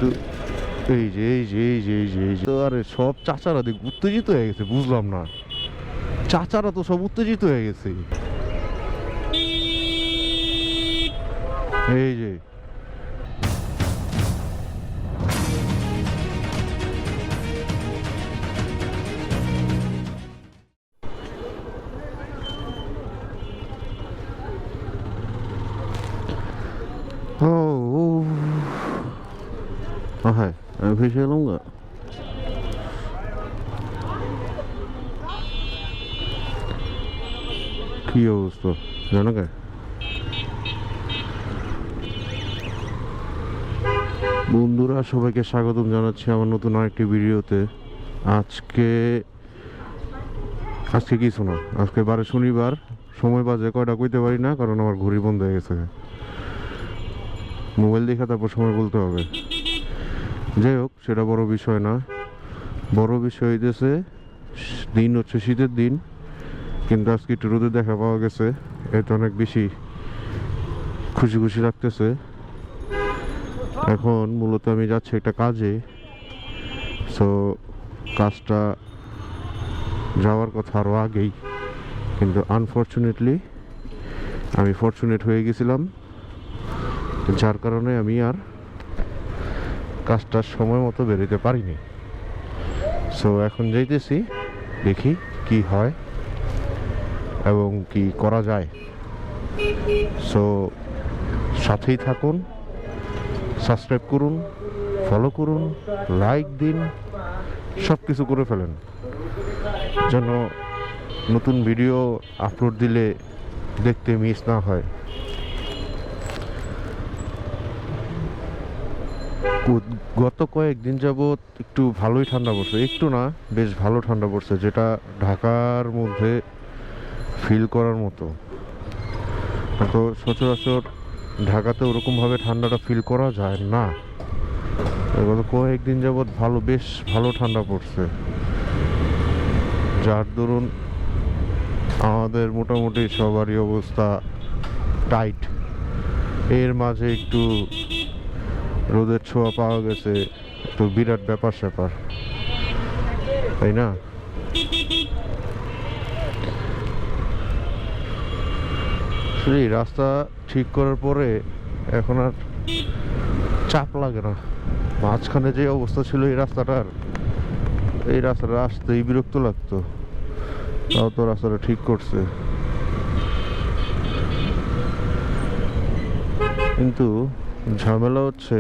তো এই যে তো আরে সব চাচারা দেখ উত্তেজিত হয়ে গেছে, বুঝলাম না, চাচারা তো সব উত্তেজিত হয়ে গেছে। এই যে হ্যাঁ আমি ভেসে এলাম গা। কি অবস্থা জানো কে? বন্ধুরা সবাইকে স্বাগতম জানাচ্ছি আমার নতুন আরেকটি ভিডিওতে। আজকে আজকে কিছু না, আজকে বারে শনিবার, সময় বাজে কয়টা কইতে পারি না, কারণ আমার ঘড়ি বন্ধ হয়ে গেছে। মোবাইল দেখে তারপর সময় বলতে হবে। যাই হোক, সেটা বড় বিষয় না। বড় বিষয় হইতেছে দিন হচ্ছে শীতের দিন, কিন্তু আজকে একটু রোদে দেখা পাওয়া গেছে, এতে অনেক বেশি খুশি খুশি লাগতেছে। এখন মূলত আমি যাচ্ছি একটা কাজে, সো কাজটা যাওয়ার কথা আরও আগেই, কিন্তু আনফর্চুনেটলি আমি ফর্চুনেট হয়ে গেছিলাম, যার কারণে আমি আর কাজটার সময় মতো বেরোতে পারিনি। সো এখন যাইতেছি, দেখি কি হয় এবং কি করা যায়। সো সাথেই থাকুন, সাবস্ক্রাইব করুন, ফলো করুন, লাইক দিন, সব কিছু করে ফেলেন যেন নতুন ভিডিও আপলোড দিলে দেখতে মিস না হয়। গত কয়েকদিন যাবৎ একটু ভালোই ঠান্ডা পড়ছে, একটু না বেশ ভালো ঠান্ডা পড়ছে, যেটা ঢাকার মধ্যে ফিল করার মতো। তো সচরাচর ঢাকাতে ওরকমভাবে ঠান্ডাটা ফিল করা যায় না। গত কয়েকদিন যাবৎ বেশ ভালো ঠান্ডা পড়ছে, যার দরুন আমাদের মোটামুটি সবারই অবস্থা টাইট। এর মাঝে একটু রোদের ছোঁয়া পাওয়া গেছে, তো বিরাট ব্যাপার স্যাপার, তাই না? এই রাস্তা ঠিক করার পরে এখন আর চাপ লাগে না। মাঝখানে যে অবস্থা ছিল এই রাস্তাটার, এই রাস্তাটা আসতেই বিরক্ত লাগতো, তাও তো রাস্তাটা ঠিক করছে। কিন্তু ঝামেলা হচ্ছে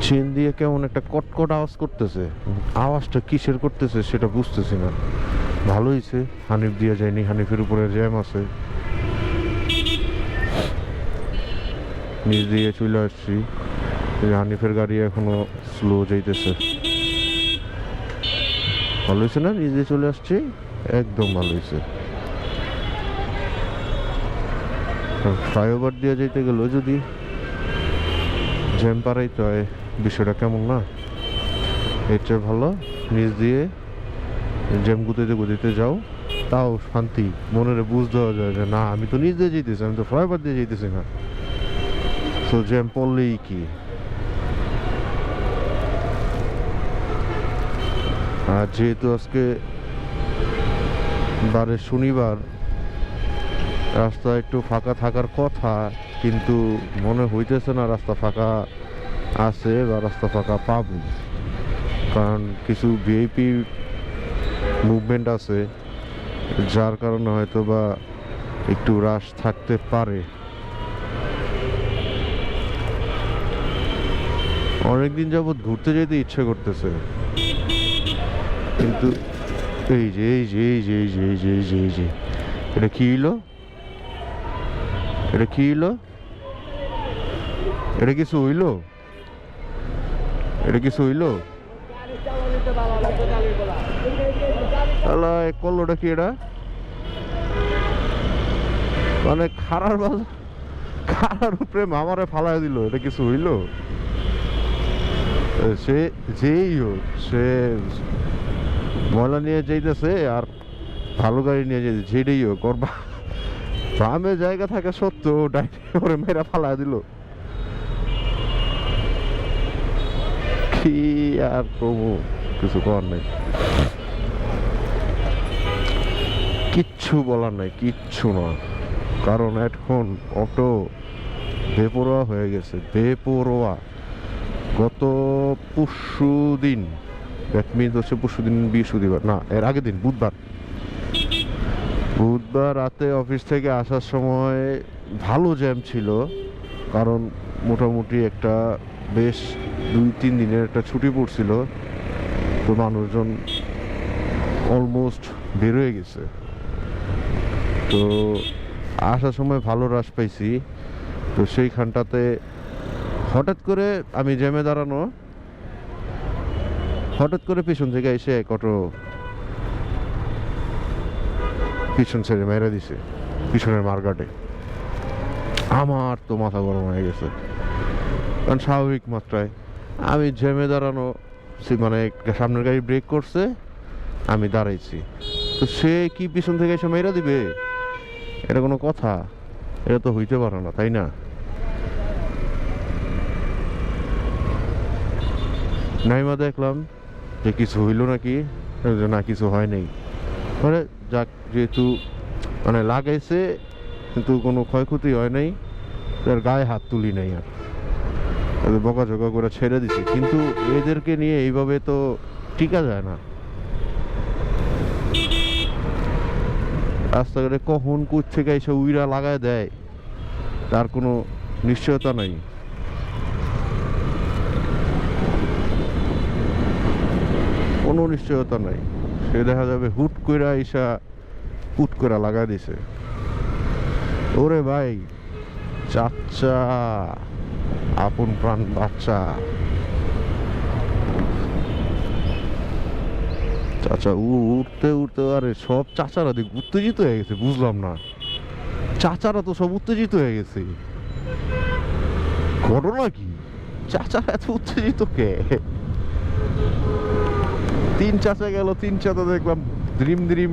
চেন দিয়ে কেমন একটা কটকট আওয়াজ করতেছে, আওয়াজটা কিসের করতেছে সেটা বুঝতেছি না। ভালো হয়েছে হানিফ দিয়ে যায়নি, হানিফের উপরে জ্যাম আছে, নিচ দিয়ে চলে আসছি। হানিফের গাড়ি এখনো স্লো যাইতেছে। ভালো হয়েছে না, নিচ দিয়ে চলে আসছি, একদম ভালো হয়েছে। ফ্লাইওভার দিয়ে যেতে গেলেও যদি জ্যাম পারাইতে হয়, বিষয়টা কেমন না? এর চেয়ে ভালো নিচ দিয়ে জ্যাম গুঁতিতে গুঁতিতে যাও, তাও শান্তি, মনের বুঝ দেওয়া যায় যে না আমি তো নিচ দিয়ে যেতেছি, আমি তো ফ্লাইওভার দিয়ে যেতেছি না, তো জ্যাম পড়লেই কি। আর যেহেতু আজকে বারে শনিবার, রাস্তা একটু ফাঁকা থাকার কথা, কিন্তু মনে হইতেছে না রাস্তা ফাঁকা আছে বা রাস্তা ফাঁকা পাবো, কারণ কিছু ভিআইপি মুভমেন্ট আছে, যার কারণে হয়তো বা একটু রাশ থাকতে পারে। অনেকদিন যাবৎ ঘুরতে যেতে ইচ্ছে করতেছে, কিন্তু এই যে এই যে এই যে এই যে এই যে এই যে এই যে এটা কি হইলো, এটা কি হইলো, এটা কিছু হইলো, এটা কিছু হইলো, আল্লাহ করলোটা কি? এটা মানে খারার উপরে মামারে ফালাই দিল, এটা কিছু হইলো? সে যেই হোক, সে ময়লা নিয়ে যাইতেছে আর ভালো গাড়ি নিয়ে যেতে, যেটাই হোক, ওর বামে জায়গা থাকা সত্ত্বেও ডাইরে মেয়েরা ফালাই দিল। কি আর করবো, কিছু করার নেই, কিচ্ছু বলার নাই, কিচ্ছু না। কারণ এখন অটো বেপরোয়া হয়ে গেছে, বেপরোয়া। গত পরশু দিন, দ্যাট মিনস হচ্ছে পরশু দিন বৃহস্পতিবার না, এর আগের দিন বুধবার রাতে অফিস থেকে আসার সময় ভালো জ্যাম ছিল। কারণ মোটামুটি একটা বেশ 2-3 দিনের একটা ছুটি পড়ছিল, তো মানুষজন অলমোস্ট বের হয়ে গেছে। তো আসার সময় ভালো রাশ পাইছি। তো সেইখানটাতে হঠাৎ করে আমি জ্যামে দাঁড়ানো, হঠাৎ করে পিছন থেকে এসে এক অটো পিছন ছেড়ে মেরে দিছে পিছনের মার্কেটে। আমার তো মাথা গরম হয়ে গেছে, কারণ স্বাভাবিক মাত্রায় আমি জ্যামে দাঁড়ানো, মানে সামনের গাড়ি ব্রেক করছে, আমি দাঁড়াইছি, তো সে কি পিছন থেকে এসে মেরে দিবে? এটা কোনো কথা? এটা তো হইতে পারে না, তাই না? নাইমা দেখলাম যে কিছু হইল নাকি, না কিছু হয় নাই, মানে যাক, যেহেতু মানে লাগাইছে কিন্তু কোনো ক্ষয়ক্ষতি হয় নাই, তার গায়ে হাত তুলি নাই, আর বকাঝকা করে ছেড়ে দিছি। কিন্তু এদেরকে নিয়ে এইভাবে তো টিকা যায় না। রাস্তাঘাটে কখন কোথ থেকে এসে উইরা লাগায় দেয় তার কোনো নিশ্চয়তা নাই। কোনো নিশ্চয়তা নাই, সে দেখা যাবে হুট কইরা ইসা হুট করে লাগাই দিছে। ওরে ভাই, চাচা, আপন প্রাণ বাচ্চা, চাচা উঠতে উঠতে, আরে সব চাচারা দেখ উত্তেজিত হয়ে গেছে, বুঝলাম না, চাচারা তো সব উত্তেজিত হয়ে গেছে, ঘটনা কি? চাচারা এত উত্তেজিত কে? 3 চাচা গেল, 3 চাচা দেখলাম দ্রিম দ্রিম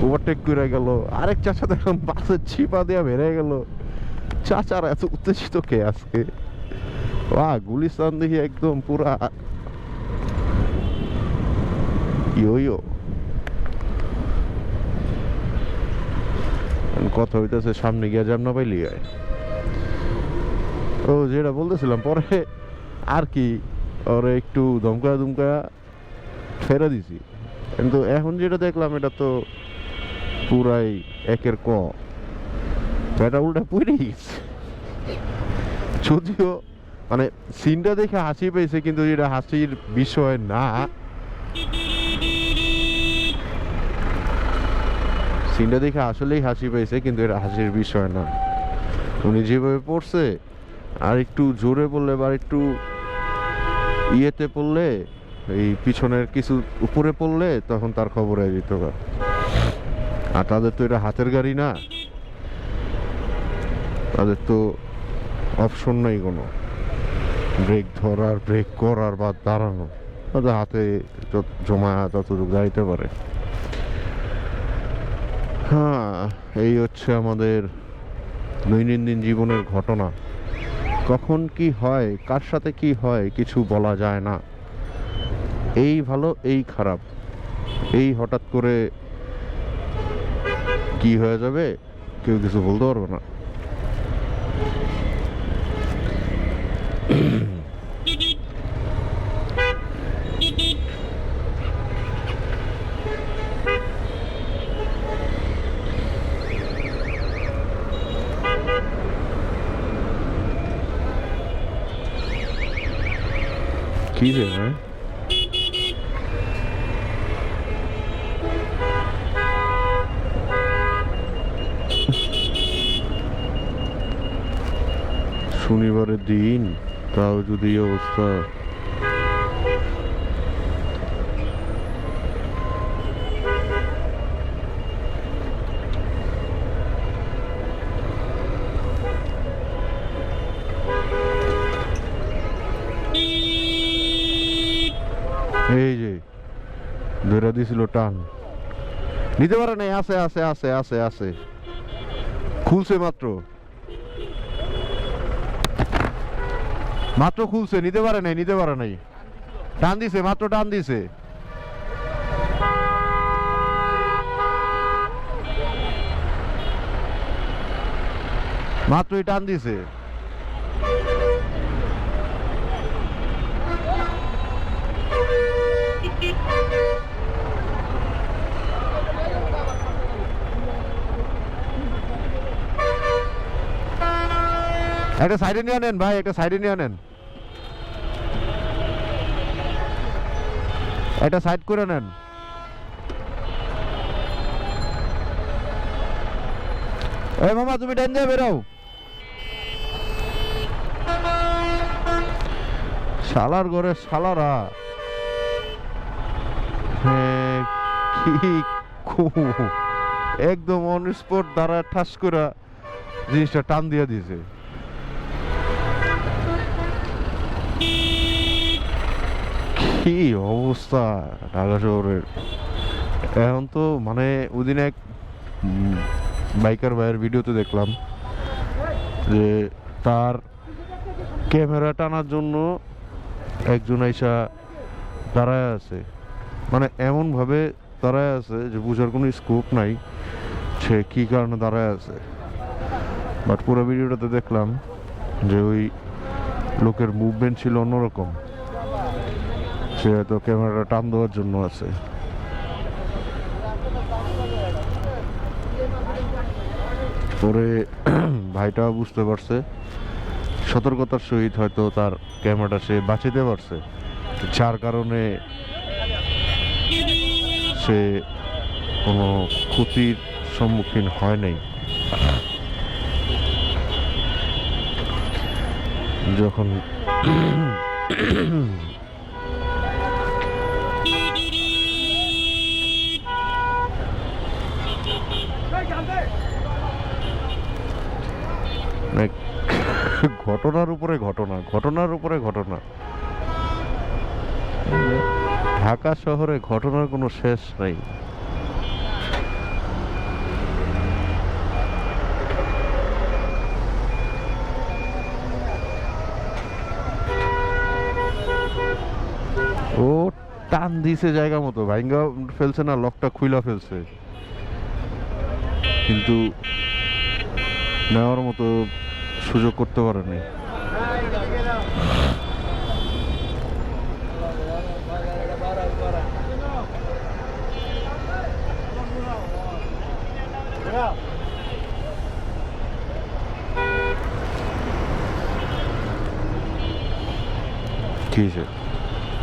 ওভারটেক করে গেল, আরেক চাচা দেখলাম বাসের ছিপা দেওয়া বেড়ে গেল। চাচারা এত উত্তেজিত কে আজকে? গুলিস্তান দেখি একদম পুরা ইয়ো। কথা হইতেছে সামনে গিয়া জ্যাম না পাইলি গায়। ও যেটা বলতেছিলাম, পরে আর কি ওরে একটু দমকা ফেরা দিছি, কিন্তু এখন যেটা দেখলাম এটা তো পুরাই একের ক, এটা উল্টা পড়ে গেছে। যদিও মানে সিনটা দেখে হাসি পেয়েছে, কিন্তু এটা হাসির বিষয় না। সিনটা দেখে আসলেই হাসি পেয়েছে, কিন্তু এটা হাসির বিষয় না। উনি যেভাবে পড়ছে, আর একটু জোরে পড়লে বা একটু ইয়েতে পড়লে, এই পিছনের কিছু উপরে পড়লে তখন তার খবর হয়ে যেত। আর তাদের তো এটা হাতের গাড়ি না, তাদের তো অপশন নেই কোনো, ব্রেক ধরার, ব্রেক করার বা দাঁড়ানো, তাদের হাতে জমা যতটুকু দাঁড়াইতে পারে। হ্যাঁ, এই হচ্ছে আমাদের দৈনন্দিন জীবনের ঘটনা। কখন কি হয়, কার সাথে কি হয়, কিছু বলা যায় না। এই ভালো, এই খারাপ, এই হঠাৎ করে কি হয়ে যাবে কেউ কিছু বলতে পারবে না। কি রে ভাই, শনিবারের দিন তাও যদি এই অবস্থা। এই যে ধরে দিছিল টান, নিতে পারে নাই, আছে আছে আছে আছে আছে, খুলছে মাত্র। মাত্র খুলছে, নিতে পারে নাই, নিতে পারে নাই। টান দিছে, মাত্র টান দিছে। মাত্রই টান দিছে। একটা সাইডে নিয়ে নেন ভাই, একটা সাইডে নিয়ে নেন, একটা সাইড করে নেন। এই মামা তুমি ডান দিয়ে বেরো। শালার ঘরে শালারা কি একদম অন স্পট দ্বারা ঠাস করে জিনিসটা টান দিয়ে দিয়েছে। কি অবস্থা ঢাকা শহরের এখন তো। মানে ওদিন এক বাইকার ভাইয়ের ভিডিওতে দেখলাম যে তার ক্যামেরা টানার জন্য একজন আইসা দাঁড়ায় আছে, মানে এমন ভাবে দাঁড়ায় আছে যে বুঝার কোনো স্কোপ নাই সে কি কারণে দাঁড়ায় আছে। বাট পুরো ভিডিওটাতে দেখলাম যে ওই লোকের মুভমেন্ট ছিল অন্যরকম, সে হয়তো ক্যামেরাটা টান দেওয়ার জন্য আছে। পরে ভাইটা বুঝতে পারছে, সতর্কতার সহিত হয়তো তার ক্যামেরাটা সে বাঁচাতে পারছে, যার কারণে সে কোনো ক্ষতির সম্মুখীন হয় নাই। যখন ঘটনার উপরে ঘটনা, ঘটনার উপরে ঘটনা, ঢাকা শহরে ঘটনার কোনো শেষ নাই। ও টান দিছে জায়গা মতো, ভাইঙ্গা ফেলছে না, লকটা খুইলা ফেলছে, কিন্তু নেওয়ার মতো সুযোগ করতে পারে নাই।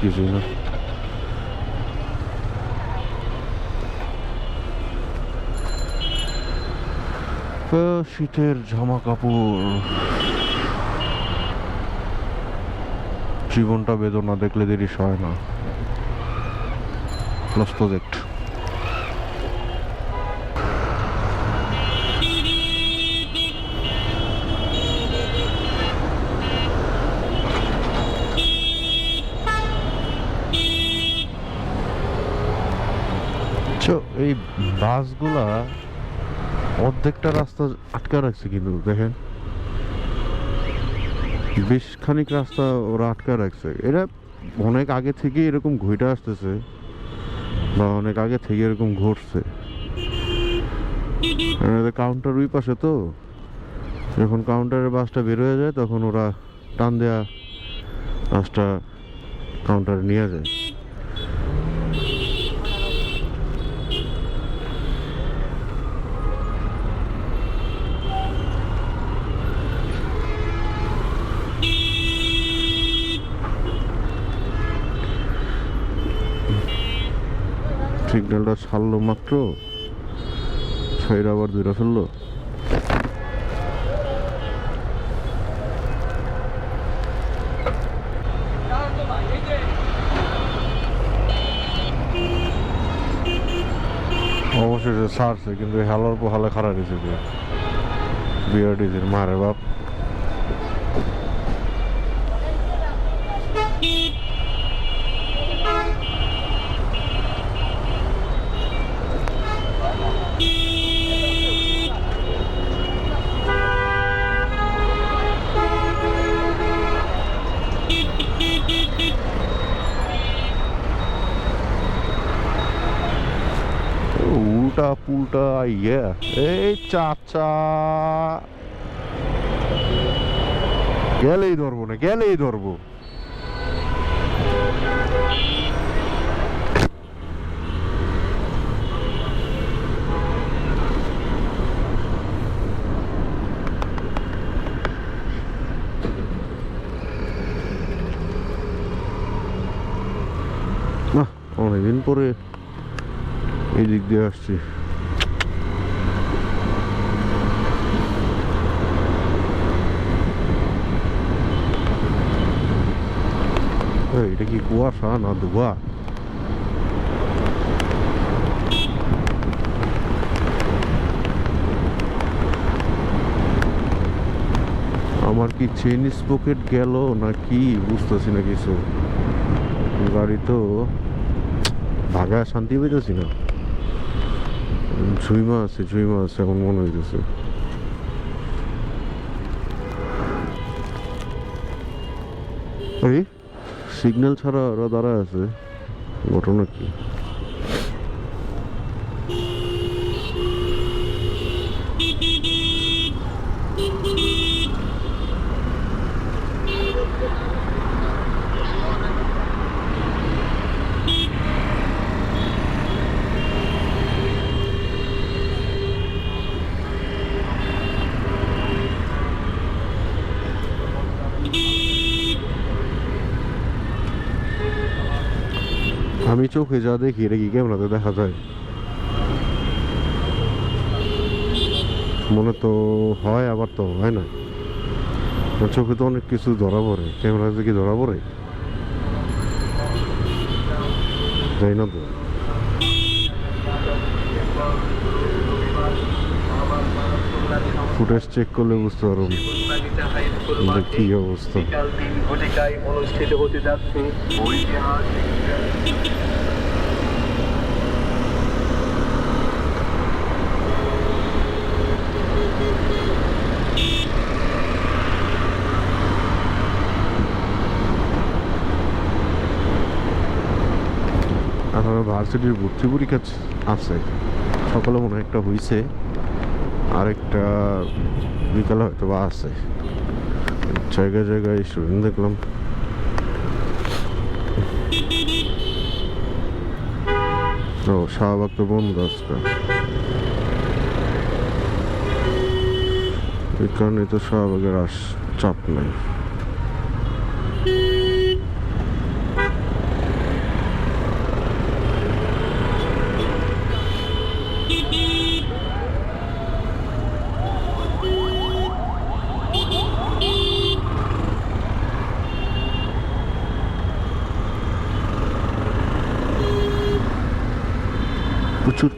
কিছুই না। শীতের জামা কাপড়, জীবনটা বেদনা, দেখলে দেরি সয় না। প্লাস প্রজেক্ট এই বাসগুলা অর্ধেকটা রাস্তা আটকা রাখছে, কিন্তু দেখেন বেশ খানিক রাস্তা ওরা আটকা রাখছে। এরা অনেক আগে থেকে এরকম ঘুইটা আসতেছে বা অনেক আগে থেকে এরকম ঘুরছে। কাউন্টার ওই পাশে, তো যখন কাউন্টারের বাসটা বের হয়ে যায় তখন ওরা টান দেয়া বাসটা কাউন্টারে নিয়ে যায়। সিগন্যালটা ছাড়লো মাত্র, ছাইরা আবার ধরে ফেললো। অবশেষে ছাড়ছে, কিন্তু হালার পোহালে খারাপ হয়েছে বিআরটিসির মারে বাপ। পুলটা ইয়ে এই চাচা গেলেই ধরবো না, গেলেই ধরবো। না, অনেকদিন পরে এই দিক দিয়ে আসছি। এটা কি কুয়াশা না ধোঁয়া? আমার কি চেইন স্পকেট গেল না কি বুঝতেছি না কিছু। গাড়ি তো ভাগায় শান্তি পেতেছি না। ঝুইমা আছে এমন মনে হইতেছে। এই সিগন্যাল ছাড়া ওরা দাঁড়ায় আছে, ঘটনা কি? আমি চোখে যা দেখি এটা কি ক্যামেরাতে দেখা যায়? মনে তো হয়, আবার তো হয় না। চোখে তো অনেক কিছু ধরা পড়ে, ক্যামেরাতে কি ধরা পড়ে যাই না তো। ফুটেজ চেক করলে বুঝতে পারব কি অবস্থা। অনুষ্ঠিত হতে যাচ্ছে আমার ভার্সিটির ভর্তি পরীক্ষা আছে, সকালে মনে হয় একটা হয়েছে, আরেকটা বিকালে হয়তো বা আছে। জায়গায় জায়গায় স্টুডেন্ট দেখলাম। ও শাহবাগ তো বন্ধ আজকে, এই কারণে তো শাহবাগের চাপ নাই।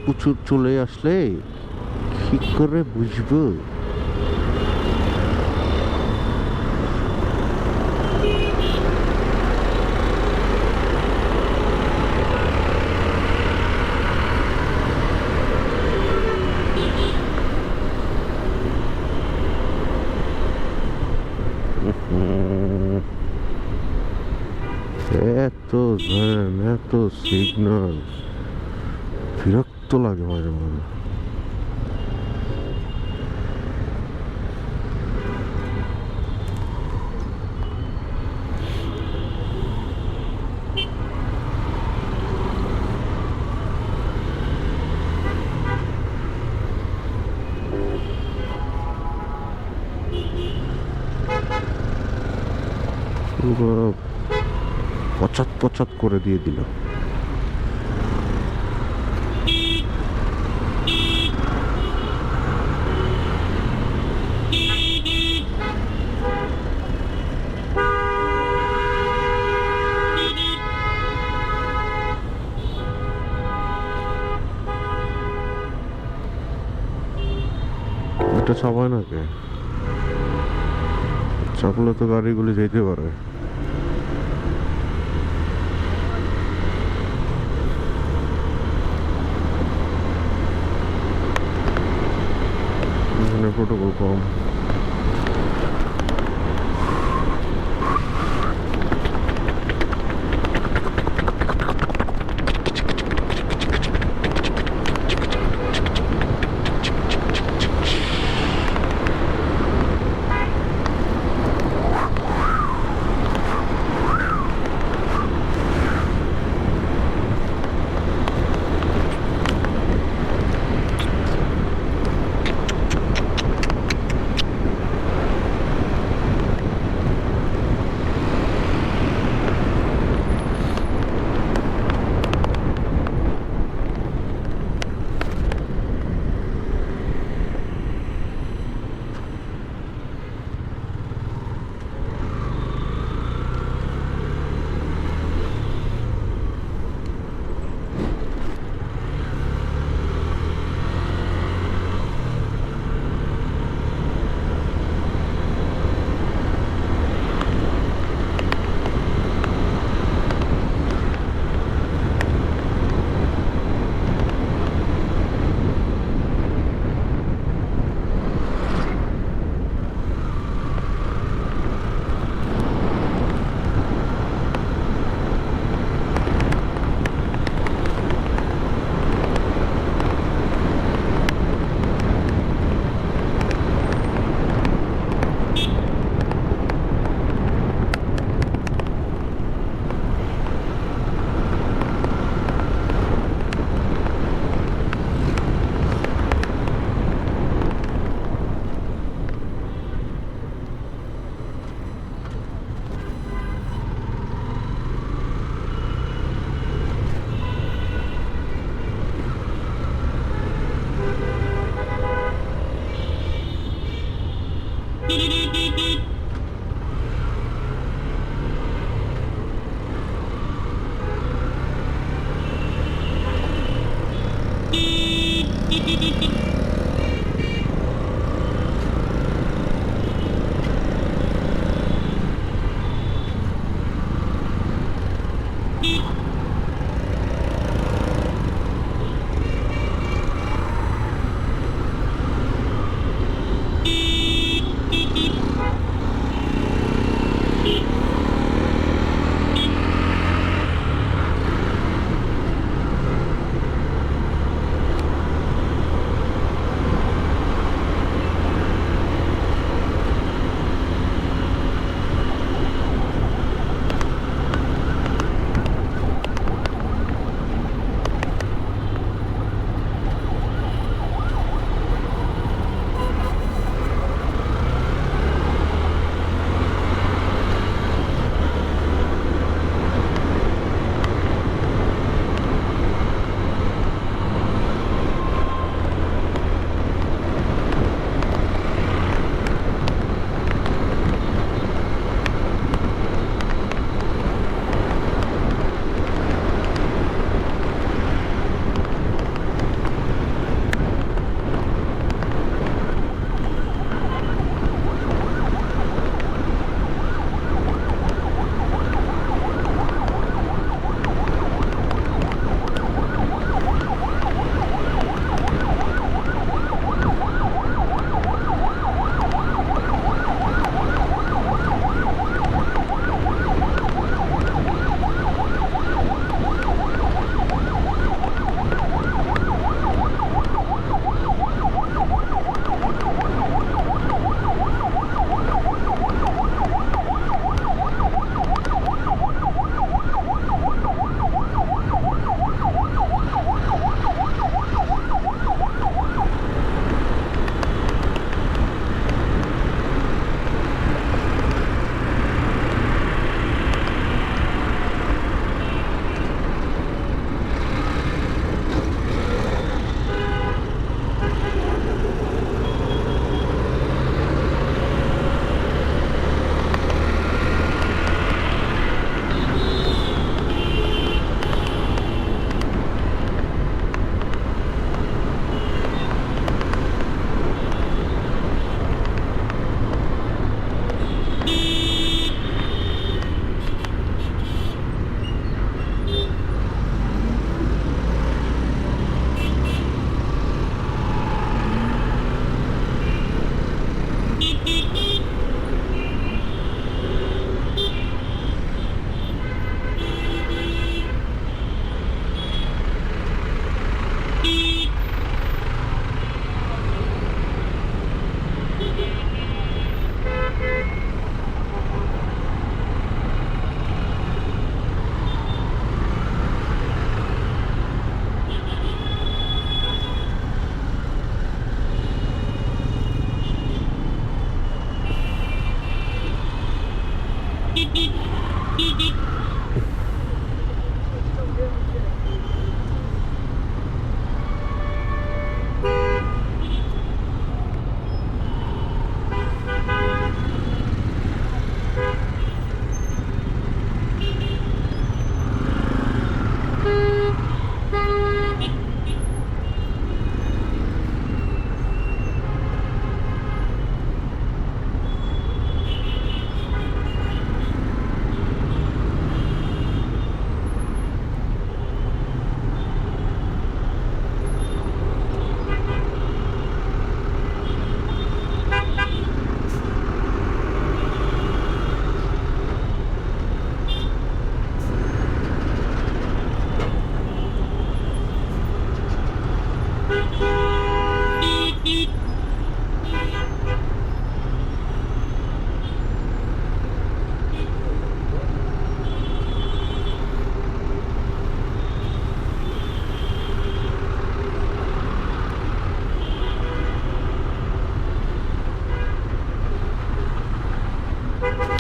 প্রচুর চলে আসলে কি করে বুঝবো? এত জ্যাম, এত সিগন্যাল, বিরক্ত লাগে মাঝে মাঝে। পচাত করে দিয়ে দিল। এটা চাপায় না কে? চাপলে তো গাড়িগুলি যেতে পারে। এখানে প্রোটোকল কম।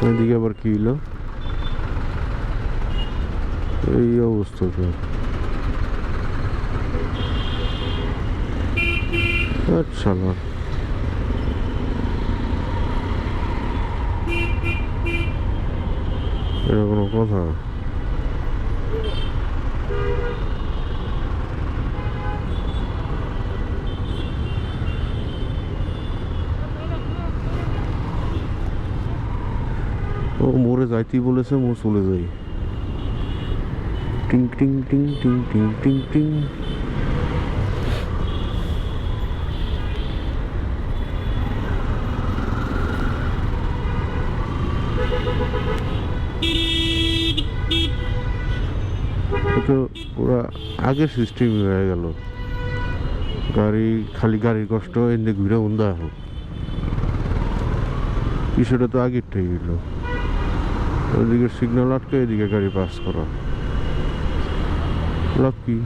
এদিকে আবার কি হলো? এই অবস্থা তো। আচ্ছা না, এটা কোনো কথা? ও মোড়ে যাইতেই বলেছে, মো চলে যাই। টিং টিং টিং টিং টিং টিং টিং। তো ওরা আগের সিস্টেম হয়ে গেল, গাড়ি খালি গাড়ির কষ্ট, এনে ঘুরে উন্দা হোক, বিষয়টা তো আগের থেকে গেল। ওইদিকে সিগন্যাল আটকে, এদিকে গাড়ি পাস করা লাভ কি?